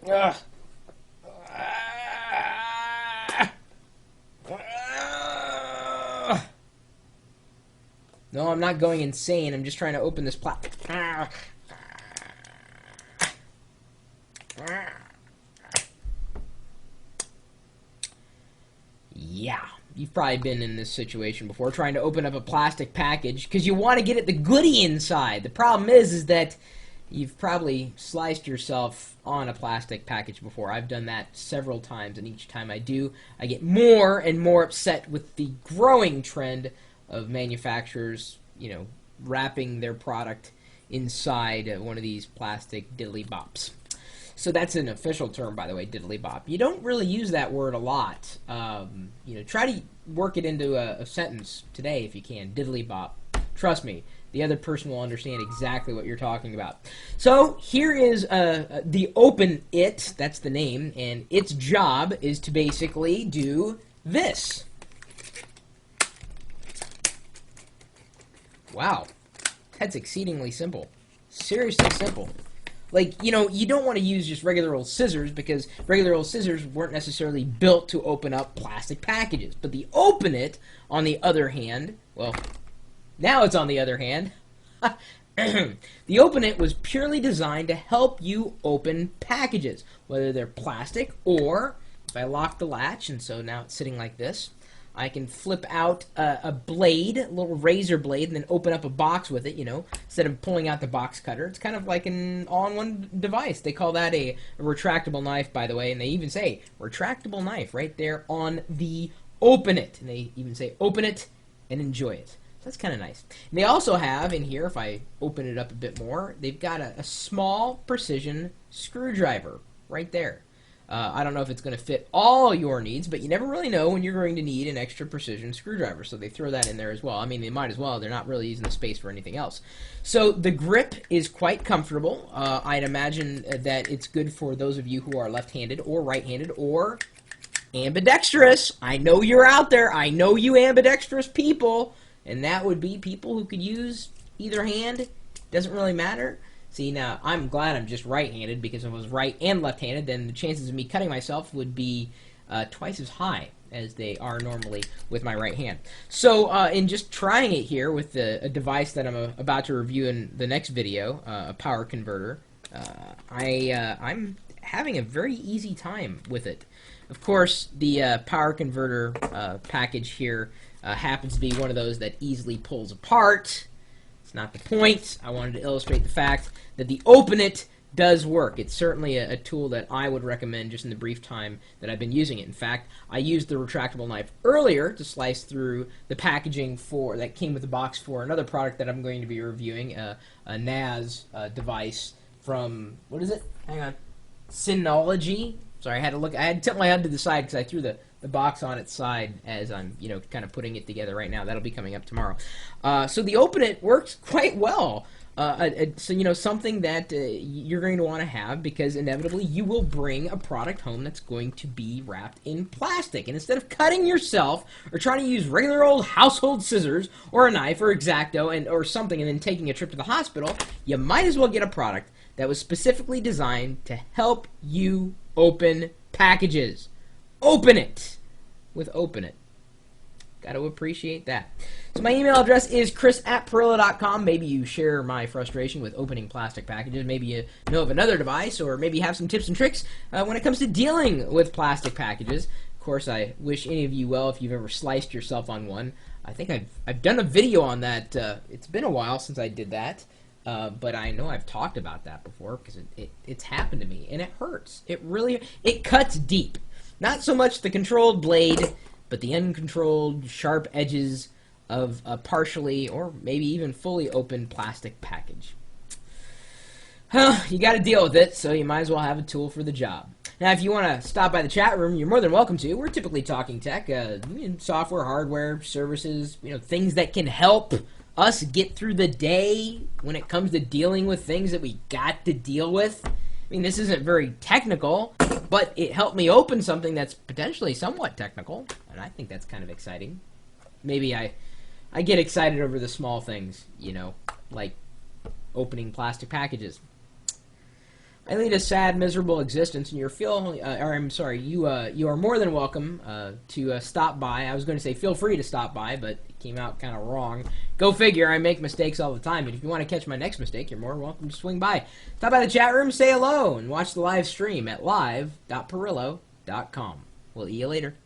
Ugh. No, I'm not going insane. I'm just trying to open this Yeah, you've probably been in this situation before, trying to open up a plastic package because you want to get at the goodie inside. The problem is that you've probably sliced yourself on a plastic package before. I've done that several times, and each time I do, I get more and more upset with the growing trend of manufacturers, wrapping their product inside one of these plastic diddly bops. So that's an official term, by the way, diddly bop. You don't really use that word a lot. Try to work it into a sentence today if you can. Diddly bop. Trust me, the other person will understand exactly what you're talking about. So here is the Open It. That's the name, and its job is to basically do this. Wow, that's exceedingly simple. Seriously simple. Like, you don't want to use just regular old scissors because regular old scissors weren't necessarily built to open up plastic packages. But the Open It, on the other hand, well, now it's on the other hand. The Open It was purely designed to help you open packages, whether they're plastic or, if I lock the latch, and so now it's sitting like this, I can flip out a blade, a little razor blade, and then open up a box with it, instead of pulling out the box cutter. It's kind of like an all-in-one device. They call that a retractable knife, by the way, and they even say retractable knife right there on the Open It. And they even say open it and enjoy it. So that's kind of nice. And they also have in here, if I open it up a bit more, they've got a small precision screwdriver right there. I don't know if it's going to fit all your needs, but you never really know when you're going to need an extra precision screwdriver, so they throw that in there as well. I mean, they might as well. They're not really using the space for anything else. So the grip is quite comfortable. I'd imagine that it's good for those of you who are left-handed or right-handed or ambidextrous. I know you're out there. I know you ambidextrous people, and that would be people who could use either hand. Doesn't really matter. See, now, I'm glad I'm just right-handed, because if I was right and left-handed, then the chances of me cutting myself would be twice as high as they are normally with my right hand. So, in just trying it here with a device that I'm about to review in the next video, a power converter, I'm having a very easy time with it. Of course, the power converter package here happens to be one of those that easily pulls apart. Not the point. I wanted to illustrate the fact that the Open It does work. It's certainly a tool that I would recommend just in the brief time that I've been using it. In fact, I used the retractable knife earlier to slice through the packaging that came with the box for another product that I'm going to be reviewing, a NAS device from, what is it? Hang on. Synology. Sorry, I had to look. I had to tilt my head to the side because I threw the box on its side as I'm, kind of putting it together right now. That'll be coming up tomorrow. So the Open It works quite well. So, something that you're going to want to have because inevitably you will bring a product home that's going to be wrapped in plastic. And instead of cutting yourself or trying to use regular old household scissors or a knife or X-Acto or something and then taking a trip to the hospital, you might as well get a product that was specifically designed to help you open packages. Open It with Open It. Got to appreciate that. So my email address is chris@Pirillo.com. Maybe you share my frustration with opening plastic packages. Maybe you know of another device, or maybe you have some tips and tricks when it comes to dealing with plastic packages. Of course, I wish any of you well if you've ever sliced yourself on one. I think I've done a video on that. It's been a while since I did that. But I know I've talked about that before because it's happened to me, and it hurts. It cuts deep. Not so much the controlled blade, but the uncontrolled sharp edges of a partially or maybe even fully open plastic package. You got to deal with it, so you might as well have a tool for the job. Now, if you want to stop by the chat room, you're more than welcome to. We're typically talking tech, software, hardware, services, things that can help us get through the day when it comes to dealing with things that we got to deal with. I mean, this isn't very technical, but it helped me open something that's potentially somewhat technical, and I think that's kind of exciting. Maybe I get excited over the small things, like opening plastic packages. I lead a sad, miserable existence, and you are more than welcome to stop by. I was going to say feel free to stop by, but it came out kind of wrong. Go figure. I make mistakes all the time, but if you want to catch my next mistake, you're more welcome to swing by. Stop by the chat room, say hello, and watch the live stream at live.perillo.com. We'll see you later.